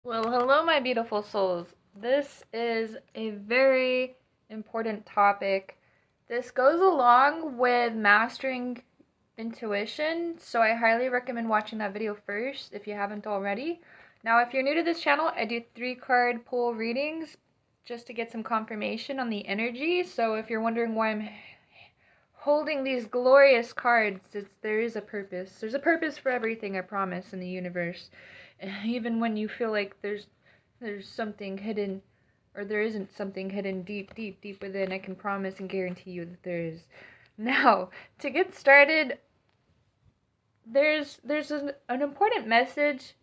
Well, hello, my beautiful souls. This is a very important topic. This goes along with mastering intuition, so I highly recommend watching that video first if you haven't already. Now, if you're new to this channel, I do 3-card pull readings just to get some confirmation on the energy. So if you're wondering why I'm holding these glorious cards, there is a purpose. There's a purpose for everything, I promise, in the universe. Even when you feel like there's something hidden, or there isn't something hidden deep within, I can promise and guarantee you that there is. Now, to get started, there's an important message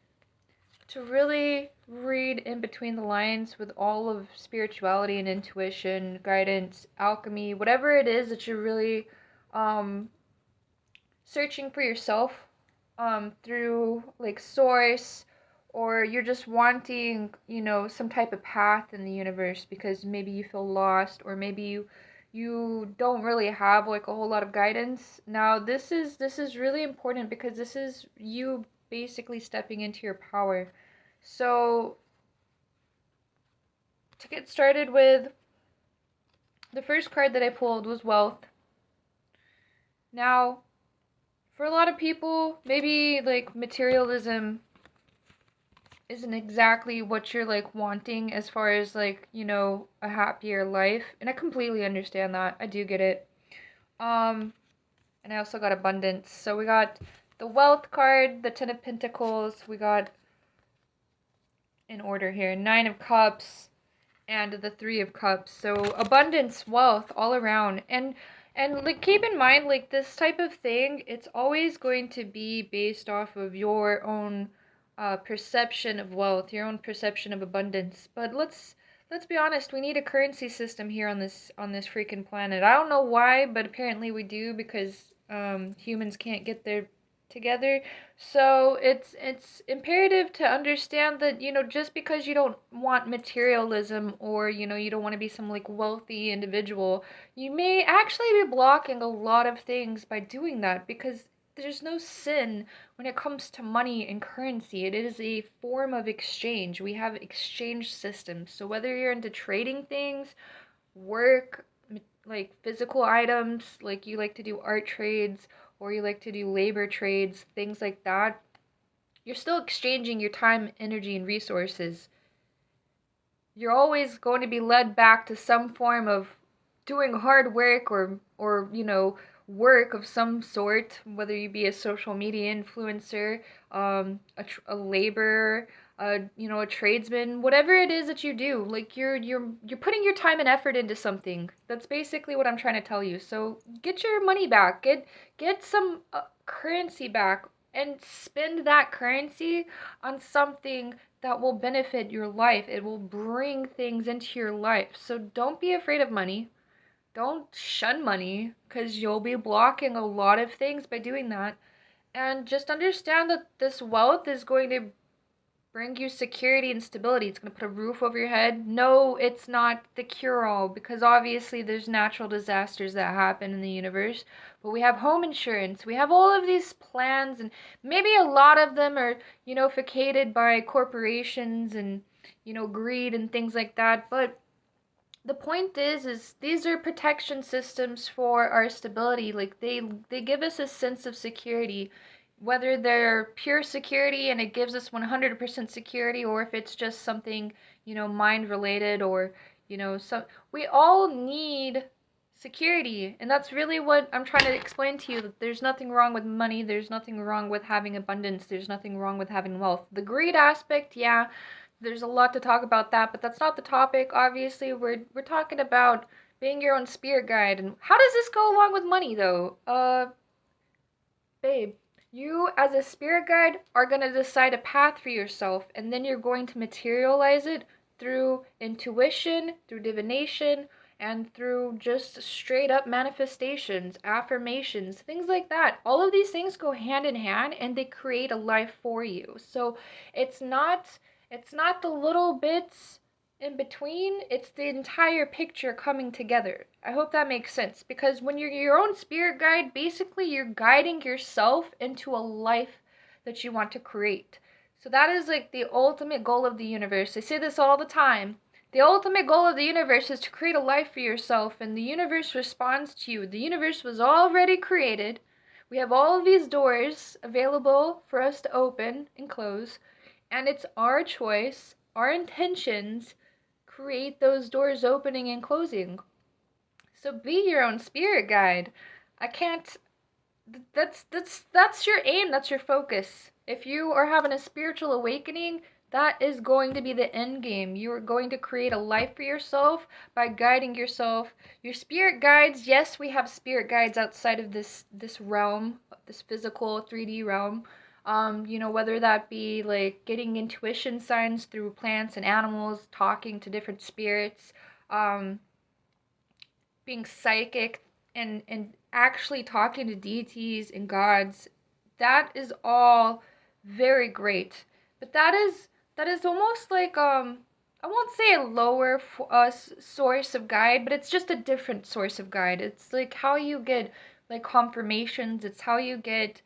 to really read in between the lines with all of spirituality and intuition, guidance, alchemy, whatever it is that you're really um, searching for yourself through like source, or you're just wanting, some type of path in the universe because maybe you feel lost, or maybe you don't really have like a whole lot of guidance. Now this is really important because this is you basically stepping into your power. So to get started with, the first card that I pulled was wealth. Now, for a lot of people, maybe like materialism isn't exactly what you're like wanting as far as like, a happier life. And I completely understand that. I do get it. Um, and I also got abundance. So we got the wealth card, the 10 of Pentacles, we got in order here, 9 of Cups, and the 3 of Cups. So abundance, wealth all around. And like keep in mind, like this type of thing, it's always going to be based off of your own perception of wealth, your own perception of abundance. But let's be honest, we need a currency system here on this freaking planet. I don't know why, but apparently we do, because humans can't get their together. So it's imperative to understand that, just because you don't want materialism, or you don't want to be some like wealthy individual, you may actually be blocking a lot of things by doing that, because there's no sin when it comes to money and currency. It is a form of exchange. We have exchange systems. So whether you're into trading things, work, like physical items, like you like to do art trades, or you like to do labor trades, things like that, you're still exchanging your time, energy, and resources. You're always going to be led back to some form of doing hard work, or work of some sort, whether you be a social media influencer, a laborer, a tradesman, whatever it is that you do. Like you're putting your time and effort into something. That's basically what I'm trying to tell you. So get your money back, get some currency back, and spend that currency on something that will benefit your life. It will bring things into your life. So don't be afraid of money. Don't shun money, because you'll be blocking a lot of things by doing that. And just understand that this wealth is going to bring you security and stability. It's going to put a roof over your head. No, it's not the cure-all, because obviously there's natural disasters that happen in the universe. But we have home insurance. We have all of these plans, and maybe a lot of them are, facilitated by corporations and, greed and things like that. But the point is these are protection systems for our stability. Like they give us a sense of security, whether they're pure security and it gives us 100% security, or if it's just something, mind related, or some, we all need security. And that's really what I'm trying to explain to you, that there's nothing wrong with money, there's nothing wrong with having abundance, there's nothing wrong with having wealth. The greed aspect, yeah, there's a lot to talk about that, but that's not the topic. Obviously, we're talking about being your own spirit guide. And how does this go along with money though? Babe, you as a spirit guide are going to decide a path for yourself, and then you're going to materialize it through intuition, through divination, and through just straight up manifestations, affirmations, things like that. All of these things go hand in hand, and they create a life for you. So it's not the little bits in between, it's the entire picture coming together. I hope that makes sense, because when you're your own spirit guide, basically you're guiding yourself into a life that you want to create. So that is like the ultimate goal of the universe. I say this all the time. The ultimate goal of the universe is to create a life for yourself, and the universe responds to you. The universe was already created. We have all of these doors available for us to open and close, and it's our choice, our intentions create those doors opening and closing. So be your own spirit guide. I can't that's your aim, that's your focus. If you are having a spiritual awakening, that is going to be the end game. You are going to create a life for yourself by guiding yourself. Your spirit guides, yes, we have spirit guides outside of this realm, this physical 3D realm. Whether that be like getting intuition signs through plants and animals, talking to different spirits, um, being psychic, and actually talking to deities and gods, that is all very great. But that is almost like I won't say a lower source of guide, but it's just a different source of guide. It's like how you get like confirmations. It's how you get,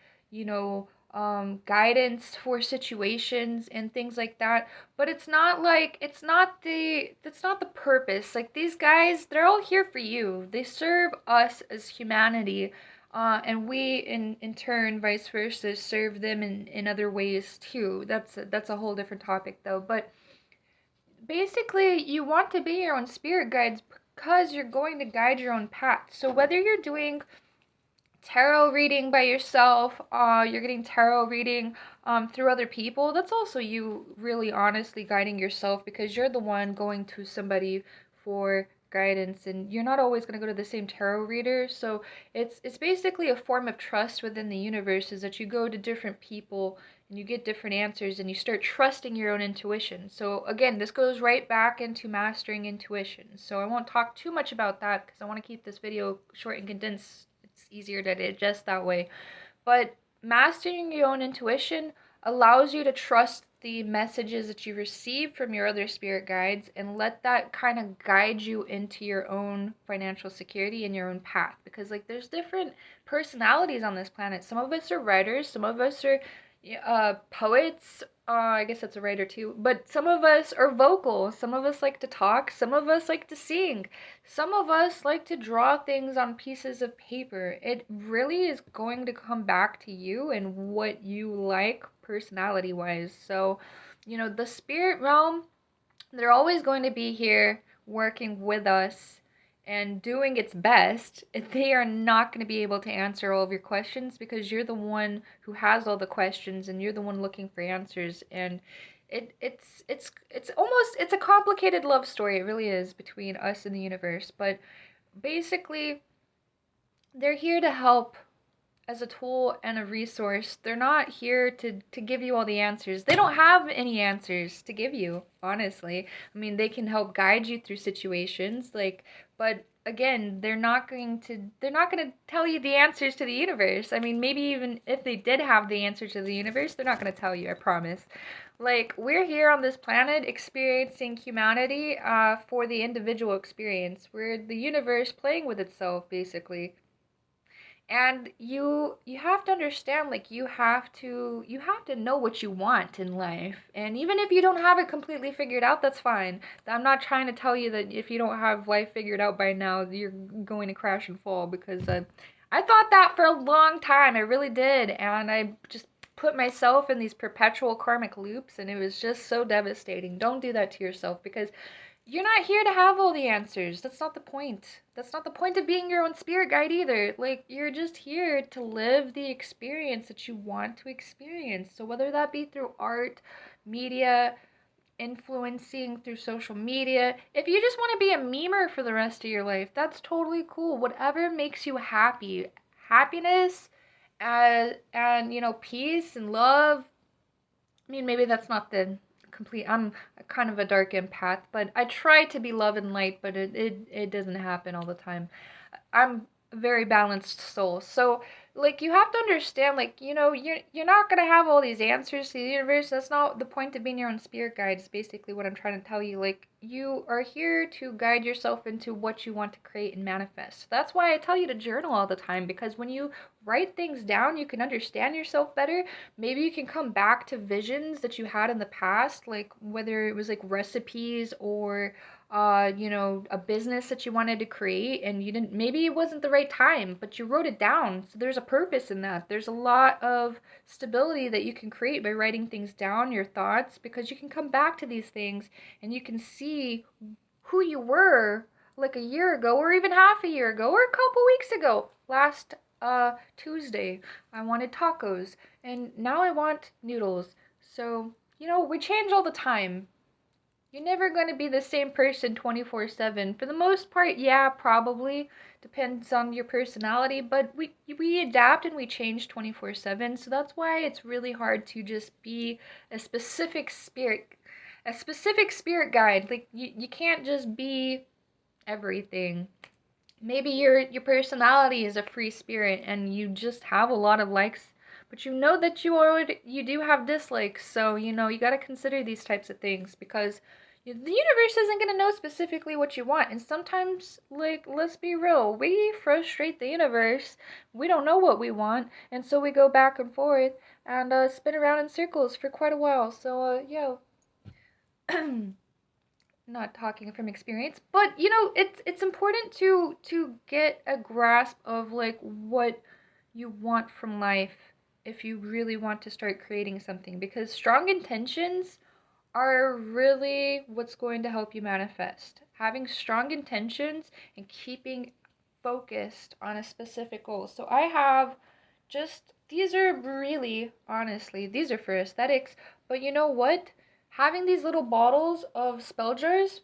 guidance for situations and things like that. But it's not the purpose. Like these guys, they're all here for you. They serve us as humanity. And we in turn, vice versa, serve them in other ways too. That's a whole different topic though. But basically, you want to be your own spirit guides because you're going to guide your own path. So whether you're doing tarot reading by yourself, you're getting tarot reading through other people, that's also you really honestly guiding yourself, because you're the one going to somebody for guidance, and you're not always going to go to the same tarot reader. So it's basically a form of trust within the universe, is that you go to different people and you get different answers and you start trusting your own intuition. So again, this goes right back into mastering intuition. So I won't talk too much about that because I want to keep this video short and condensed. It's easier to digest that way. But mastering your own intuition allows you to trust the messages that you receive from your other spirit guides and let that kind of guide you into your own financial security and your own path. Because like there's different personalities on this planet. Some of us are writers, some of us are poets. I guess that's a writer too. But some of us are vocal. Some of us like to talk. Some of us like to sing. Some of us like to draw things on pieces of paper. It really is going to come back to you and what you like personality wise. So, the spirit realm, they're always going to be here working with us and doing its best. They are not going to be able to answer all of your questions because you're the one who has all the questions and you're the one looking for answers. And it's a complicated love story. It really is, between us and the universe. But basically, they're here to help as a tool and a resource. They're not here to give you all the answers. They don't have any answers to give you, honestly. I mean, they can help guide you through situations, like, but again, they're not going to tell you the answers to the universe. I mean, maybe even if they did have the answer to the universe, they're not going to tell you, I promise. Like, we're here on this planet experiencing humanity for the individual experience. We're the universe playing with itself, basically. And you have to understand, like, you have to know what you want in life. And even if you don't have it completely figured out, that's fine. I'm not trying to tell you that if you don't have life figured out by now, you're going to crash and fall, because I thought that for a long time. I really did. And I just put myself in these perpetual karmic loops, and it was just so devastating. Don't do that to yourself, because you're not here to have all the answers. That's not the point. That's not the point of being your own spirit guide either. Like, you're just here to live the experience that you want to experience. So whether that be through art, media, influencing through social media, if you just want to be a memer for the rest of your life, that's totally cool. Whatever makes you happy. Happiness, and peace and love. I mean, maybe that's not the complete. I'm kind of a dark empath, but I try to be love and light, but it doesn't happen all the time. I'm a very balanced soul. So like you have to understand, like, you know, you're not gonna have all these answers to the universe. That's not the point of being your own spirit guide, is basically what I'm trying to tell you. Like, you are here to guide yourself into what you want to create and manifest. That's why I tell you to journal all the time, because when you write things down, you can understand yourself better. Maybe you can come back to visions that you had in the past, like whether it was like recipes or you know, a business that you wanted to create and you didn't, maybe it wasn't the right time, but you wrote it down. So there's a purpose in that. There's a lot of stability that you can create by writing things down, your thoughts, because you can come back to these things and you can see who you were like a year ago or even half a year ago or a couple weeks ago. Last Tuesday, I wanted tacos and now I want noodles. So, you know, we change all the time. You're never going to be the same person 24/7. For the most part, yeah, probably. Depends on your personality, but we adapt and we change 24/7. So that's why it's really hard to just be a specific spirit guide. Like you can't just be everything. Maybe your personality is a free spirit and you just have a lot of likes, but you know that you do have dislikes. So, you know, you got to consider these types of things because the universe isn't going to know specifically what you want. And sometimes, like, let's be real, we frustrate the universe. We don't know what we want, and so we go back and forth and spin around in circles for quite a while. So, yeah. Not talking from experience, but you know, it's important to get a grasp of like what you want from life if you really want to start creating something, because strong intentions are really what's going to help you manifest. Having strong intentions and keeping focused on a specific goal. So I have just, these are really, honestly, these are for aesthetics, but you know what? Having these little bottles of spell jars,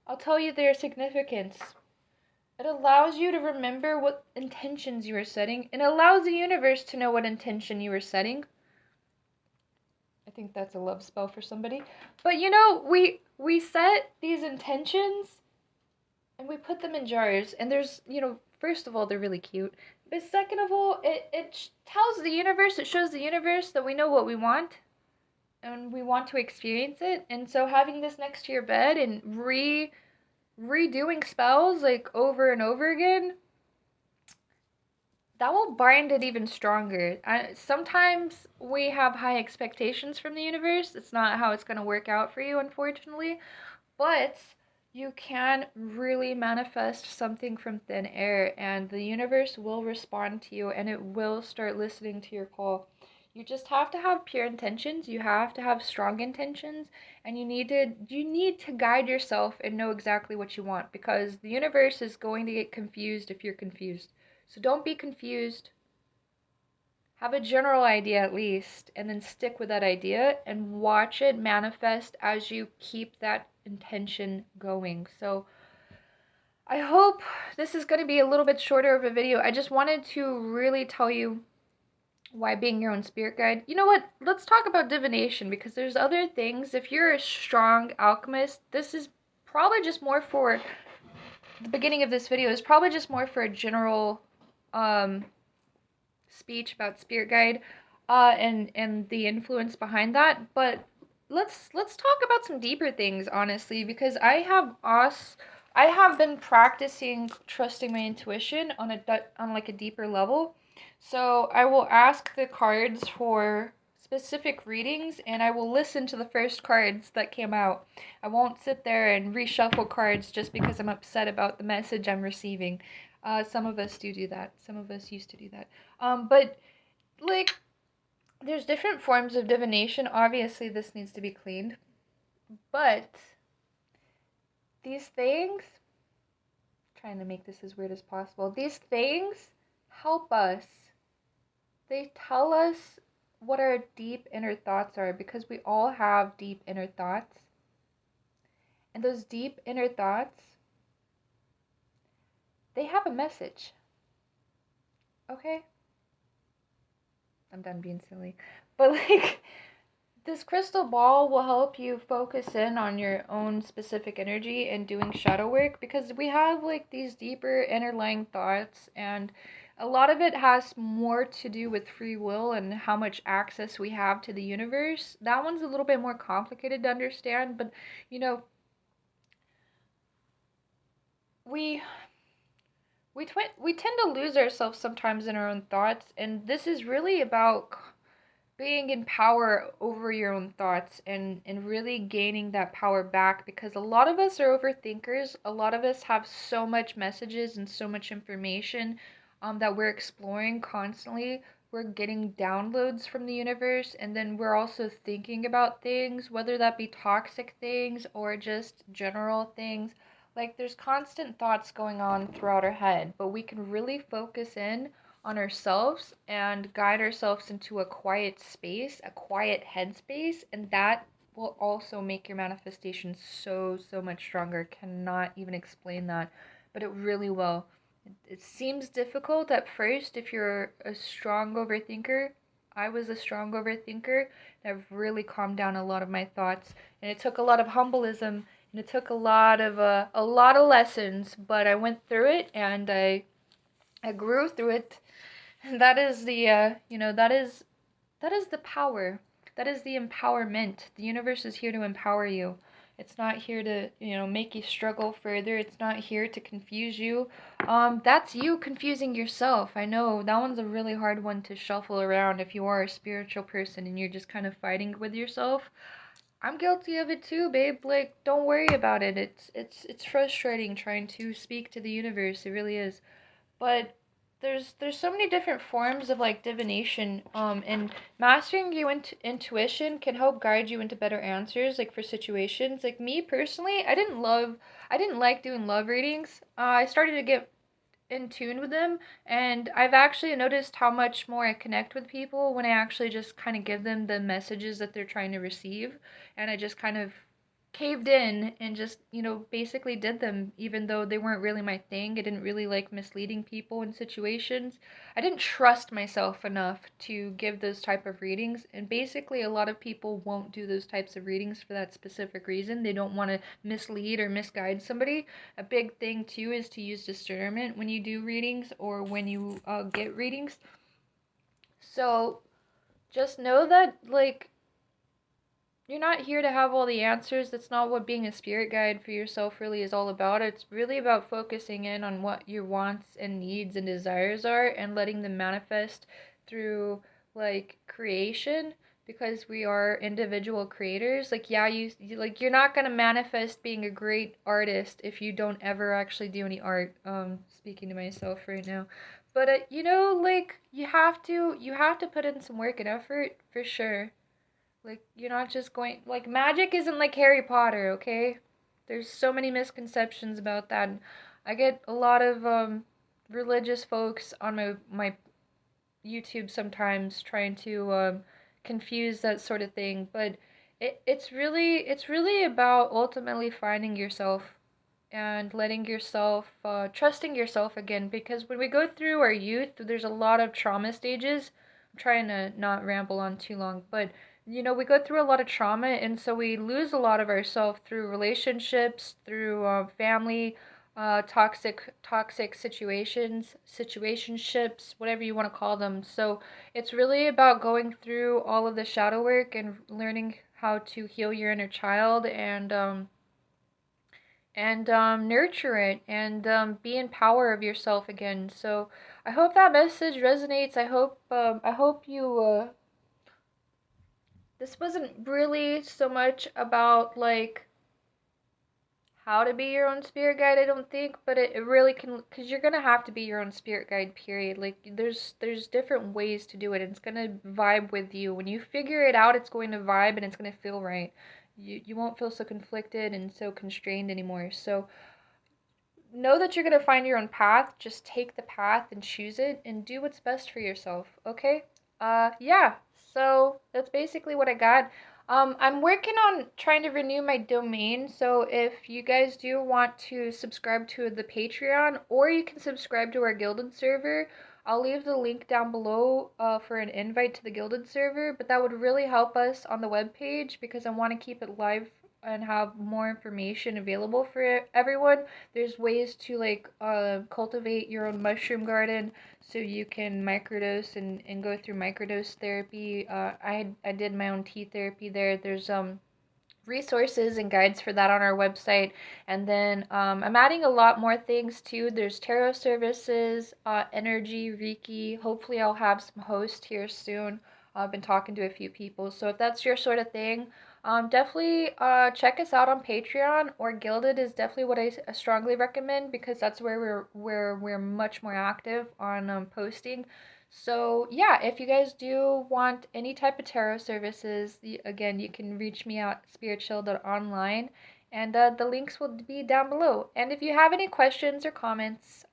I'll tell you their significance. It allows you to remember what intentions you are setting, and it allows the universe to know what intention you are setting. I think that's a love spell for somebody. But you know, we set these intentions and we put them in jars, and there's, you know, first of all, they're really cute. But second of all, it tells the universe, it shows the universe that we know what we want and we want to experience it. And so having this next to your bed and redoing spells like over and over again, that will bind it even stronger. Sometimes we have high expectations from the universe. It's not how it's going to work out for you, unfortunately. But you can really manifest something from thin air, and the universe will respond to you and it will start listening to your call. You just have to have pure intentions. You have to have strong intentions, and you need to guide yourself and know exactly what you want, because the universe is going to get confused if you're confused. So don't be confused. Have a general idea at least, and then stick with that idea and watch it manifest as you keep that intention going. So I hope this is going to be a little bit shorter of a video. I just wanted to really tell you why being your own spirit guide. You know what? Let's talk about divination, because there's other things. If you're a strong alchemist, this is probably just more for the beginning of this video is probably just more for a general speech about spirit guide and the influence behind that. But let's talk about some deeper things, honestly, because I have been practicing trusting my intuition on like a deeper level. So I will ask the cards for specific readings, and I will listen to the first cards that came out. I won't sit there and reshuffle cards just because I'm upset about the message I'm receiving. Some of us do that. Some of us used to do that. But like, there's different forms of divination. Obviously, this needs to be cleaned. But these things, trying to make this as weird as possible, these things help us. They tell us what our deep inner thoughts are, because we all have deep inner thoughts. And those deep inner thoughts, they have a message. Okay? I'm done being silly. But like, this crystal ball will help you focus in on your own specific energy and doing shadow work, because we have like these deeper underlying thoughts, and A lot of it has more to do with free will and how much access we have to the universe. That one's a little bit more complicated to understand, but you know, we we tend to lose ourselves sometimes in our own thoughts, and this is really about being in power over your own thoughts and really gaining that power back, because a lot of us are overthinkers. A lot of us have so much messages and so much information that we're exploring constantly. We're getting downloads from the universe, and then we're also thinking about things, whether that be toxic things or just general things. Like there's constant thoughts going on throughout our head, but we can really focus in on ourselves and guide ourselves into a quiet space, a quiet headspace, and that will also make your manifestation so much stronger. Cannot even explain that, but it really will. It seems difficult at first if you're a strong overthinker. I was a strong overthinker, and I've really calmed down a lot of my thoughts, and it took a lot of humbleism, and it took a lot of lessons, but I went through it, and I grew through it. And that is the that is the power. That is the empowerment. The universe is here to empower you. It's not here to, make you struggle further. It's not here to confuse you. That's you confusing yourself. I know that one's a really hard one to shuffle around if you are a spiritual person and you're just kind of fighting with yourself. I'm guilty of it too, babe. Like, don't worry about it. It's frustrating trying to speak to the universe. It really is. But there's so many different forms of like divination, and mastering your intuition can help guide you into better answers, like for situations. Like me personally, I didn't like doing love readings. I started to get in tune with them, and I've actually noticed how much more I connect with people when I actually just kind of give them the messages that they're trying to receive, and I just kind of caved in and just, basically did them even though they weren't really my thing. I didn't really like misleading people in situations. I didn't trust myself enough to give those type of readings, and basically a lot of people won't do those types of readings for that specific reason. They don't want to mislead or misguide somebody. A big thing too is to use discernment when you do readings or when you get readings. So just know that, like, you're not here to have all the answers. That's not what being a spirit guide for yourself really is all about. It's really about focusing in on what your wants and needs and desires are and letting them manifest through like creation, because we are individual creators. Like, yeah, like you're not going to manifest being a great artist if you don't ever actually do any art. Speaking to myself right now. But like you have to put in some work and effort for sure. Like, you're not just going, like, magic isn't like Harry Potter, okay? There's so many misconceptions about that. I get a lot of religious folks on my YouTube sometimes trying to confuse that sort of thing, but it's really about ultimately finding yourself and letting yourself trusting yourself again, because when we go through our youth, there's a lot of trauma stages. I'm trying to not ramble on too long, but we go through a lot of trauma, and so we lose a lot of ourselves through relationships, through family, toxic situationships, whatever you want to call them. So it's really about going through all of the shadow work and learning how to heal your inner child and nurture it and be in power of yourself again. So I hope that message resonates. I hope you. This wasn't really so much about like how to be your own spirit guide, I don't think, but it really can, because you're gonna have to be your own spirit guide. Period. Like there's different ways to do it. And it's gonna vibe with you. When you figure it out, it's going to vibe and it's gonna feel right. You won't feel so conflicted and so constrained anymore. So know that you're going to find your own path. Just take the path and choose it and do what's best for yourself, okay? Yeah. So that's basically what I got. I'm working on trying to renew my domain, so if you guys do want to subscribe to the Patreon, or you can subscribe to our Gilded server, I'll leave the link down below for an invite to the Gilded server, but that would really help us on the webpage because I want to keep it live and have more information available for everyone. There's ways to like cultivate your own mushroom garden so you can microdose and go through microdose therapy. I did my own tea therapy there. There's resources and guides for that on our website. And then I'm adding a lot more things too. There's tarot services, energy, Reiki. Hopefully, I'll have some hosts here soon. I've been talking to a few people. So if that's your sort of thing, definitely check us out on Patreon or Gilded is definitely what I strongly recommend because that's where we're much more active on posting. So, yeah, if you guys do want any type of tarot services, again, you can reach me at spiritual.online and the links will be down below. And if you have any questions or comments,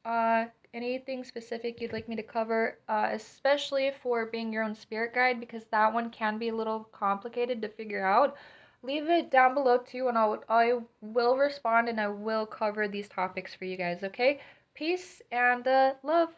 anything specific you'd like me to cover, especially for being your own spirit guide, because that one can be a little complicated to figure out, leave it down below too, and I will respond and I will cover these topics for you guys, okay? Peace and love.